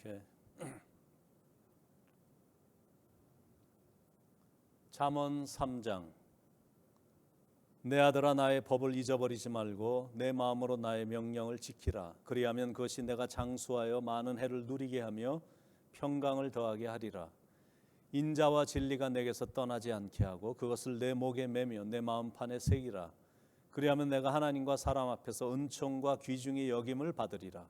예. 잠언 3장. 내 아들아 나의 법을 잊어버리지 말고 내 마음으로 나의 명령을 지키라. 그리하면 그것이 내가 장수하여 많은 해를 누리게 하며 평강을 더하게 하리라. 인자와 진리가 내게서 떠나지 않게 하고 그것을 내 목에 매며 내 마음판에 새기라. 그리하면 내가 하나님과 사람 앞에서 은총과 귀중히 여김을 받으리라.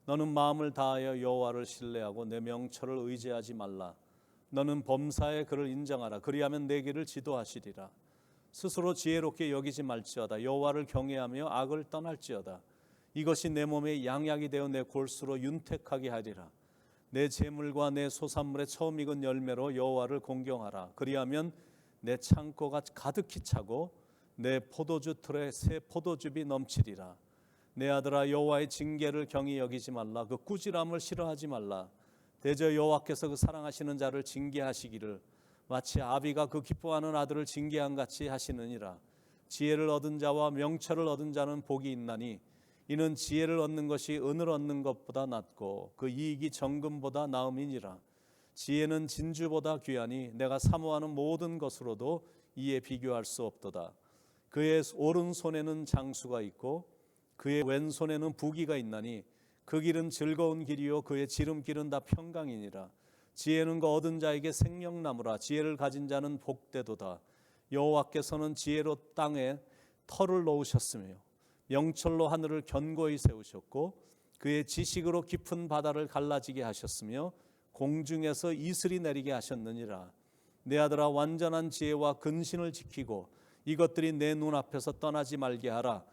너는 마음을 다하여 여호와를 신뢰하고 내 명철을 의지하지 말라. 너는 범사에 그를 인정하라. 그리하면 내 길을 지도하시리라. 스스로 지혜롭게 여기지 말지어다. 여호와를 경외하며 악을 떠날지어다. 이것이 내 몸에 양약이 되어 내 골수로 윤택하게 하리라. 내 재물과 내 소산물의 처음 익은 열매로 여호와를 공경하라. 그리하면 내 창고가 가득히 차고 내 포도주 틀에 새 포도즙이 넘치리라. 내 아들아 여호와의 징계를 경히 여기지 말라. 그 꾸지람을 싫어하지 말라. 대저 여호와께서 그 사랑하시는 자를 징계하시기를 마치 아비가 그 기뻐하는 아들을 징계한 같이 하시느니라. 지혜를 얻은 자와 명철을 얻은 자는 복이 있나니 이는 지혜를 얻는 것이 은을 얻는 것보다 낫고 그 이익이 정금보다 나음이니라. 지혜는 진주보다 귀하니 내가 사모하는 모든 것으로도 이에 비교할 수 없도다. 그의 오른손에는 장수가 있고 그의 왼손에는 부귀가 있나니 그 길은 즐거운 길이요 그의 지름길은 다 평강이니라. 지혜는 그 얻은 자에게 생명나무라. 지혜를 가진 자는 복되도다. 여호와께서는 지혜로 땅에 터를 놓으셨으며 명철로 하늘을 견고히 세우셨고 그의 지식으로 깊은 바다를 갈라지게 하셨으며 공중에서 이슬이 내리게 하셨느니라. 내 아들아 완전한 지혜와 근신을 지키고 이것들이 내 눈앞에서 떠나지 말게 하라.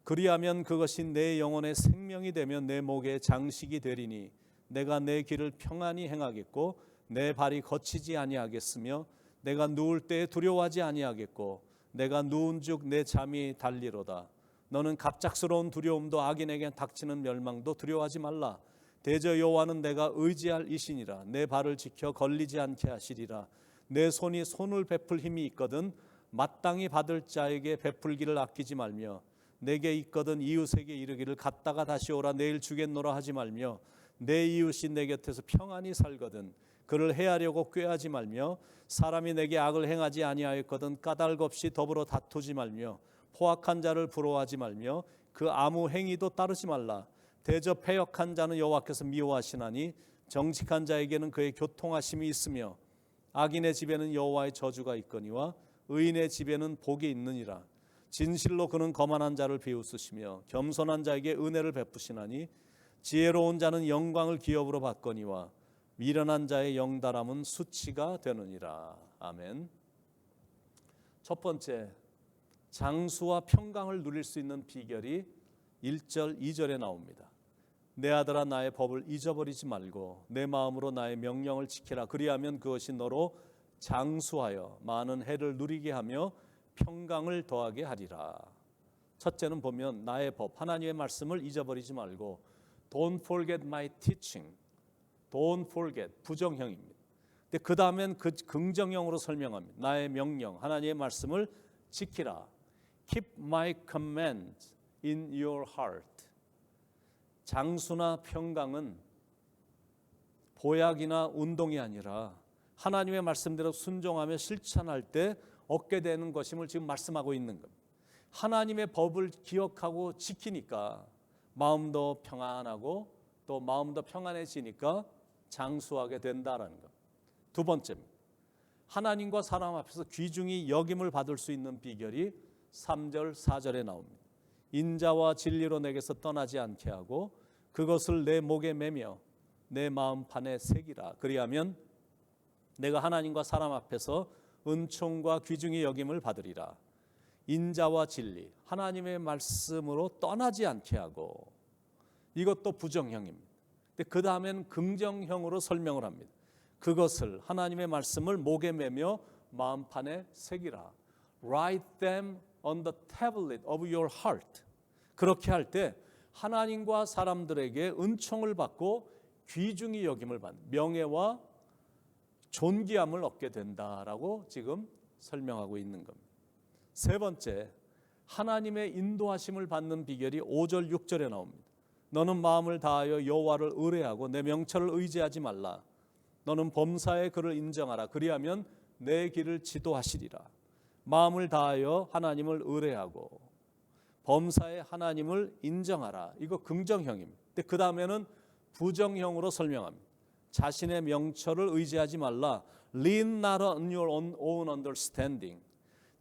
그리하면 그것이 내 영혼의 생명이 되며 내 목의 장식이 되리니 내가 내 길을 평안히 행하겠고 내 발이 거치지 아니하겠으며 내가 누울 때에 두려워하지 아니하겠고 내가 누운 즉 내 잠이 달리로다. 너는 갑작스러운 두려움도 악인에게 닥치는 멸망도 두려워하지 말라. 대저 여호와는 내가 의지할 이시니라. 내 발을 지켜 걸리지 않게 하시리라. 내 손이 손을 베풀 힘이 있거든 마땅히 받을 자에게 베풀기를 아끼지 말며 내게 있거든 이웃에게 이르기를 갔다가 다시 오라 내일 주겠노라 하지 말며 내 이웃이 내 곁에서 평안히 살거든 그를 해하려고 꾀하지 말며 사람이 내게 악을 행하지 아니하였거든 까닭 없이 더불어 다투지 말며 포악한 자를 부러워하지 말며 그 아무 행위도 따르지 말라. 대저 패역한 자는 여호와께서 미워하시나니 정직한 자에게는 그의 교통하심이 있으며 악인의 집에는 여호와의 저주가 있거니와 의인의 집에는 복이 있느니라. 진실로 그는 거만한 자를 비웃으시며 겸손한 자에게 은혜를 베푸시나니 지혜로운 자는 영광을 기업으로 받거니와 미련한 자의 영달함은 수치가 되느니라. 아멘. 첫 번째, 장수와 평강을 누릴 수 있는 비결이 1절, 2절에 나옵니다. 내 아들아 나의 법을 잊어버리지 말고 내 마음으로 나의 명령을 지키라. 그리하면 그것이 너로 장수하여 많은 해를 누리게 하며 평강을 더하게 하리라. 첫째는 보면 나의 법, 하나님의 말씀을 잊어버리지 말고 Don't forget my teaching. Don't forget, 부정형입니다. 근데 그 다음엔 그 긍정형으로 설명합니다. 나의 명령, 하나님의 말씀을 지키라. Keep my command in your heart. 장수나 평강은 보약이나 운동이 아니라 하나님의 말씀대로 순종하며 실천할 때 얻게 되는 것임을 지금 말씀하고 있는 겁니다. 하나님의 법을 기억하고 지키니까 마음도 평안하고 또 마음도 평안해지니까 장수하게 된다라는 것. 두 번째입니다. 하나님과 사람 앞에서 귀중히 여김을 받을 수 있는 비결이 3절, 4절에 나옵니다. 인자와 진리로 내게서 떠나지 않게 하고 그것을 내 목에 매며 내 마음판에 새기라. 그리하면 내가 하나님과 사람 앞에서 은총과 귀중히 여김을 받으리라. 인자와 진리, 하나님의 말씀으로 떠나지 않게 하고 이것도 부정형입니다. 근데 그 다음엔 긍정형으로 설명을 합니다. 그것을 하나님의 말씀을 목에 매며 마음판에 새기라. Write them on the tablet of your heart. 그렇게 할 때 하나님과 사람들에게 은총을 받고 귀중히 여김을 받는 명예와 존귀함을 얻게 된다라고 지금 설명하고 있는 겁니다. 세 번째, 하나님의 인도하심을 받는 비결이 5절, 6절에 나옵니다. 너는 마음을 다하여 여호와를 의뢰하고 내 명철을 의지하지 말라. 너는 범사의 그를 인정하라. 그리하면 내 길을 지도하시리라. 마음을 다하여 하나님을 의뢰하고 범사의 하나님을 인정하라. 이거 긍정형입니다. 근데 그 다음에는 부정형으로 설명합니다. 자신의 명철을 의지하지 말라. Lean not on your own understanding.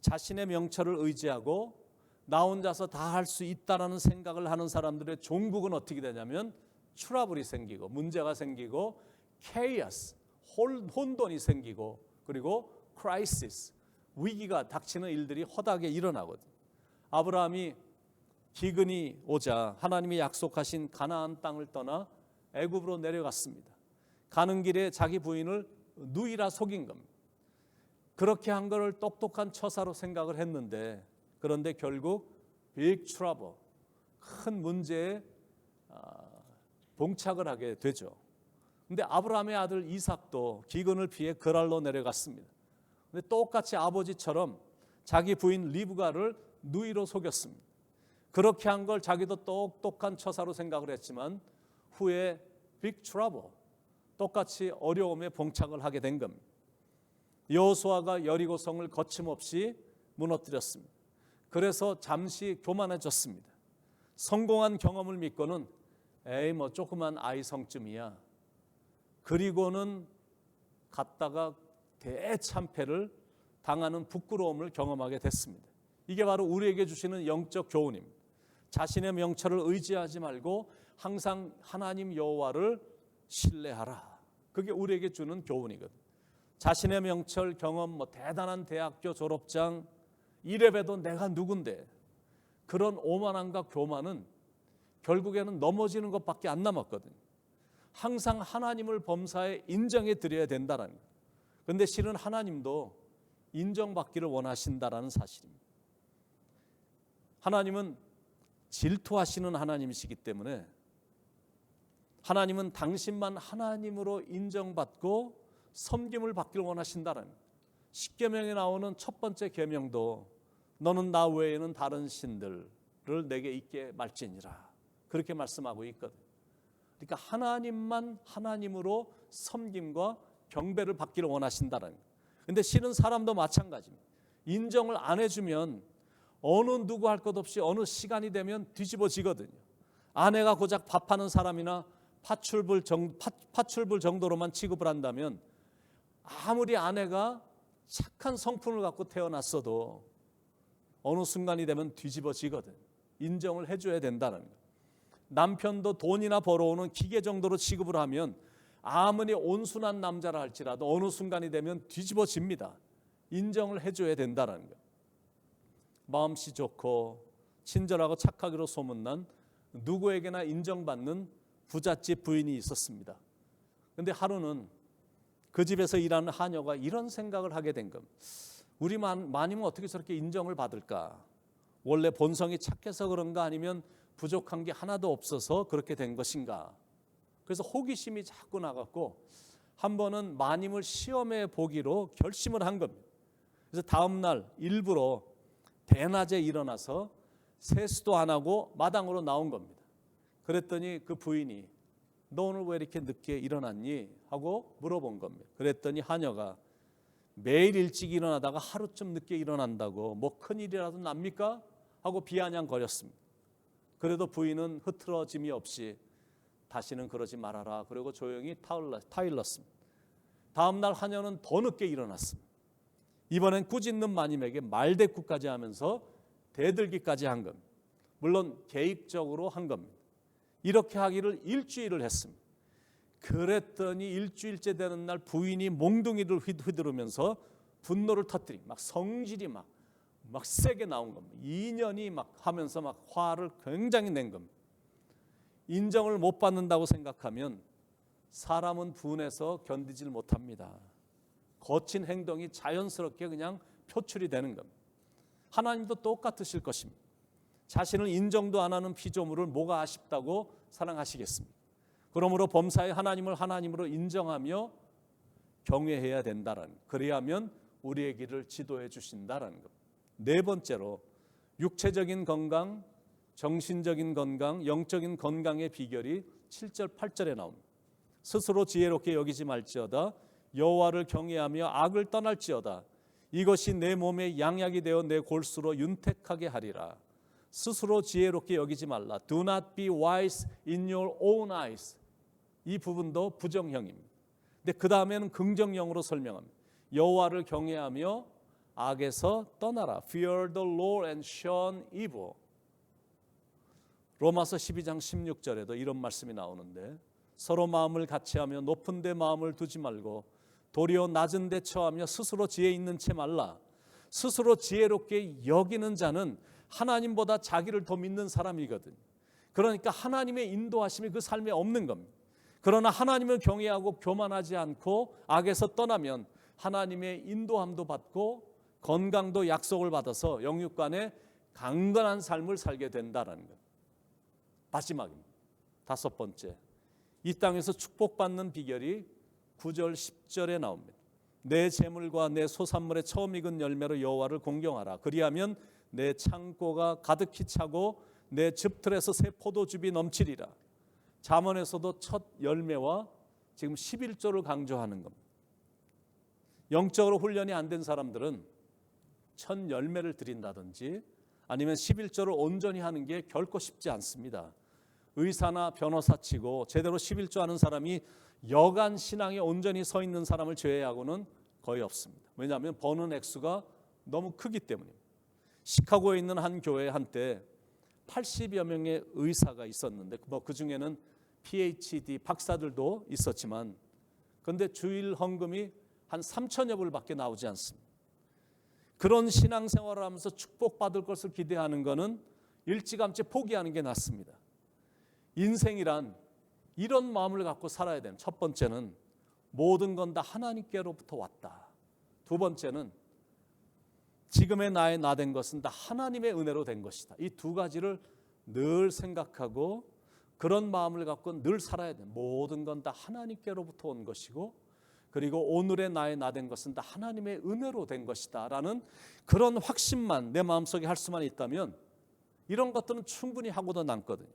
자신의 명철을 의지하고 나 혼자서 다 할 수 있다라는 생각을 하는 사람들의 종국은 어떻게 되냐면 트러블이 생기고 문제가 생기고 chaos, 혼돈이 생기고 그리고 crisis, 위기가 닥치는 일들이 허다하게 일어나거든요. 아브라함이 기근이 오자 하나님이 약속하신 가나안 땅을 떠나 애굽으로 내려갔습니다. 가는 길에 자기 부인을 누이라 속인 겁니다. 그렇게 한 것을 똑똑한 처사로 생각을 했는데 그런데 결국 빅 트러블, 큰 문제에 봉착을 하게 되죠. 근데 아브라함의 아들 이삭도 기근을 피해 그랄로 내려갔습니다. 근데 똑같이 아버지처럼 자기 부인 리브가를 누이로 속였습니다. 그렇게 한 걸 자기도 똑똑한 처사로 생각을 했지만 후에 빅 트러블, 똑같이 어려움에 봉착을 하게 된 겁니다. 여호수아가 여리고성을 거침없이 무너뜨렸습니다. 그래서 잠시 교만해졌습니다. 성공한 경험을 믿고는 에이 뭐 조그만 아이 성쯤이야. 그리고는 갔다가 대참패를 당하는 부끄러움을 경험하게 됐습니다. 이게 바로 우리에게 주시는 영적 교훈입니다. 자신의 명철을 의지하지 말고 항상 하나님 여호와를 신뢰하라. 그게 우리에게 주는 교훈이거든요. 자신의 명철 경험, 뭐 대단한 대학교 졸업장 이래봬도 내가 누군데 그런 오만함과 교만은 결국에는 넘어지는 것밖에 안 남았거든요. 항상 하나님을 범사에 인정해 드려야 된다는 거예요. 그런데 실은 하나님도 인정받기를 원하신다라는 사실입니다. 하나님은 질투하시는 하나님이시기 때문에 하나님은 당신만 하나님으로 인정받고 섬김을 받기를 원하신다는 십계명에 나오는 첫 번째 계명도 너는 나 외에는 다른 신들을 내게 있게 말지니라 그렇게 말씀하고 있거든. 그러니까 하나님만 하나님으로 섬김과 경배를 받기를 원하신다는 거예요. 근데 실은 사람도 마찬가지입니다. 인정을 안 해주면 어느 누구 할 것 없이 어느 시간이 되면 뒤집어지거든요. 아내가 고작 밥하는 사람이나 파출불 정도로만 취급을 한다면 아무리 아내가 착한 성품을 갖고 태어났어도 어느 순간이 되면 뒤집어지거든. 인정을 해줘야 된다는 거예요. 남편도 돈이나 벌어오는 기계 정도로 취급을 하면 아무리 온순한 남자라 할지라도 어느 순간이 되면 뒤집어집니다. 인정을 해줘야 된다는 거예요. 마음씨 좋고 친절하고 착하기로 소문난 누구에게나 인정받는 부잣집 부인이 있었습니다. 그런데 하루는 그 집에서 일하는 하녀가 이런 생각을 하게 된 겁니다. 우리 마님은 어떻게 저렇게 인정을 받을까? 원래 본성이 착해서 그런가 아니면 부족한 게 하나도 없어서 그렇게 된 것인가? 그래서 호기심이 자꾸 나갔고 한 번은 마님을 시험해 보기로 결심을 한 겁니다. 그래서 다음 날 일부러 대낮에 일어나서 세수도 안 하고 마당으로 나온 겁니다. 그랬더니 그 부인이 너 오늘 왜 이렇게 늦게 일어났니? 하고 물어본 겁니다. 그랬더니 하녀가 매일 일찍 일어나다가 하루쯤 늦게 일어난다고 뭐 큰일이라도 납니까? 하고 비아냥거렸습니다. 그래도 부인은 흐트러짐이 없이 다시는 그러지 말아라. 그리고 조용히 타일렀습니다. 다음 날 하녀는 더 늦게 일어났습니다. 이번엔 꾸짖는 마님에게 말대꾸까지 하면서 대들기까지 한 겁니다. 물론 계획적으로 한 겁니다. 이렇게 하기를 일주일을 했습니다. 그랬더니 일주일째 되는 날 부인이 몽둥이를 휘두르면서 분노를 터뜨리고 막 성질이 막 세게 나온 겁니다. 인연이 막 하면서 막 화를 굉장히 낸 겁니다. 인정을 못 받는다고 생각하면 사람은 분해서 견디질 못합니다. 거친 행동이 자연스럽게 그냥 표출이 되는 겁니다. 하나님도 똑같으실 것입니다. 자신을 인정도 안 하는 피조물을 뭐가 아쉽다고 사랑하시겠습니까? 그러므로 범사의 하나님을 하나님으로 인정하며 경외해야 된다는, 그래야면 우리의 길을 지도해 주신다는 것. 네 번째로 육체적인 건강, 정신적인 건강, 영적인 건강의 비결이 7절, 8절에 나옵니다. 스스로 지혜롭게 여기지 말지어다. 여호와를 경외하며 악을 떠날지어다. 이것이 내 몸의 양약이 되어 내 골수로 윤택하게 하리라. 스스로 지혜롭게 여기지 말라. Do not be wise in your own eyes. 이 부분도 부정형입니다. 근데 그 다음에는 긍정형으로 설명합니다. 여호와를 경외하며 악에서 떠나라. Fear the Lord and shun evil. 로마서 12장 16절에도 이런 말씀이 나오는데 서로 마음을 같이하며 높은 데 마음을 두지 말고 도리어 낮은 데 처하며 스스로 지혜 있는 채 말라. 스스로 지혜롭게 여기는 자는 하나님보다 자기를 더 믿는 사람이거든요. 그러니까 하나님의 인도하심이 그 삶에 없는 겁니다. 그러나 하나님을 경외하고 교만하지 않고 악에서 떠나면 하나님의 인도함도 받고 건강도 약속을 받아서 영육간에 강건한 삶을 살게 된다는 것. 마지막입니다. 다섯 번째, 이 땅에서 축복받는 비결이 9절 10절에 나옵니다. 내 재물과 내 소산물의 처음 익은 열매로 여호와를 공경하라. 그리하면 내 창고가 가득히 차고 내 즙틀에서 새 포도즙이 넘치리라. 잠언에서도 첫 열매와 지금 11조를 강조하는 겁니다. 영적으로 훈련이 안 된 사람들은 첫 열매를 드린다든지 아니면 11조를 온전히 하는 게 결코 쉽지 않습니다. 의사나 변호사 치고 제대로 11조 하는 사람이 여간 신앙에 온전히 서 있는 사람을 제외하고는 거의 없습니다. 왜냐하면 버는 액수가 너무 크기 때문입니다. 시카고에 있는 한 교회에 한때 80여 명의 의사가 있었는데 그 중에는 PhD 박사들도 있었지만 그런데 주일 헌금이 한 3천여 불밖에 나오지 않습니다. 그런 신앙생활을 하면서 축복받을 것을 기대하는 것은 일찌감치 포기하는 게 낫습니다. 인생이란 이런 마음을 갖고 살아야 됩니다. 첫 번째는 모든 건 다 하나님께로부터 왔다. 두 번째는 지금의 나의 나 된 것은 다 하나님의 은혜로 된 것이다. 이 두 가지를 늘 생각하고 그런 마음을 갖고 늘 살아야 돼. 모든 건 다 하나님께로부터 온 것이고 그리고 오늘의 나의 나 된 것은 다 하나님의 은혜로 된 것이다 라는 그런 확신만 내 마음속에 할 수만 있다면 이런 것들은 충분히 하고도 남거든요.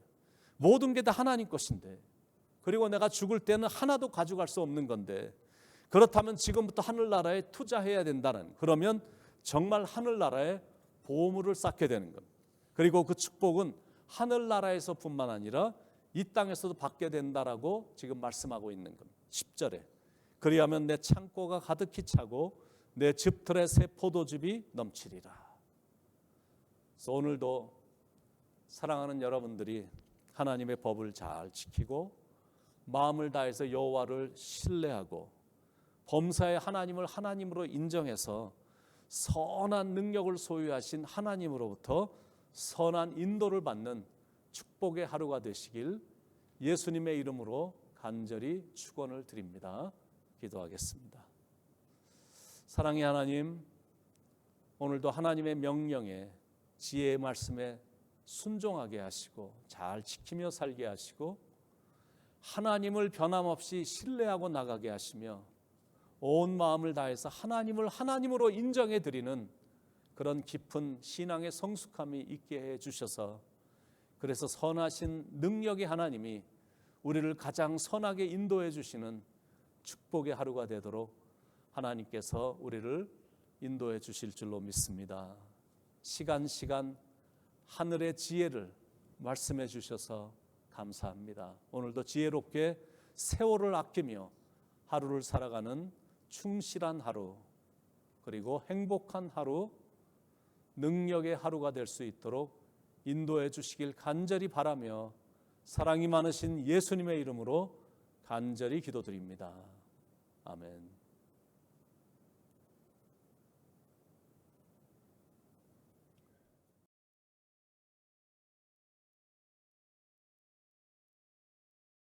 모든 게 다 하나님 것인데 그리고 내가 죽을 때는 하나도 가져갈 수 없는 건데 그렇다면 지금부터 하늘나라에 투자해야 된다는, 그러면 정말 하늘나라에 보물을 쌓게 되는 겁니다. 그리고 그 축복은 하늘나라에서뿐만 아니라 이 땅에서도 받게 된다라고 지금 말씀하고 있는 겁니다. 10절에 그리하면 내 창고가 가득히 차고 내 즙틀에 새 포도즙이 넘치리라. 그래서 오늘도 사랑하는 여러분들이 하나님의 법을 잘 지키고 마음을 다해서 여호와를 신뢰하고 범사의 하나님을 하나님으로 인정해서 선한 능력을 소유하신 하나님으로부터 선한 인도를 받는 축복의 하루가 되시길 예수님의 이름으로 간절히 축원을 드립니다. 기도하겠습니다. 사랑의 하나님, 오늘도 하나님의 명령에 지혜의 말씀에 순종하게 하시고 잘 지키며 살게 하시고 하나님을 변함없이 신뢰하고 나가게 하시며 온 마음을 다해서 하나님을 하나님으로 인정해 드리는 그런 깊은 신앙의 성숙함이 있게 해 주셔서 그래서 선하신 능력의 하나님이 우리를 가장 선하게 인도해 주시는 축복의 하루가 되도록 하나님께서 우리를 인도해 주실 줄로 믿습니다. 시간 하늘의 지혜를 말씀해 주셔서 감사합니다. 오늘도 지혜롭게 세월을 아끼며 하루를 살아가는 충실한 하루 그리고 행복한 하루, 능력의 하루가 될 수 있도록 인도해 주시길 간절히 바라며 사랑이 많으신 예수님의 이름으로 간절히 기도드립니다. 아멘.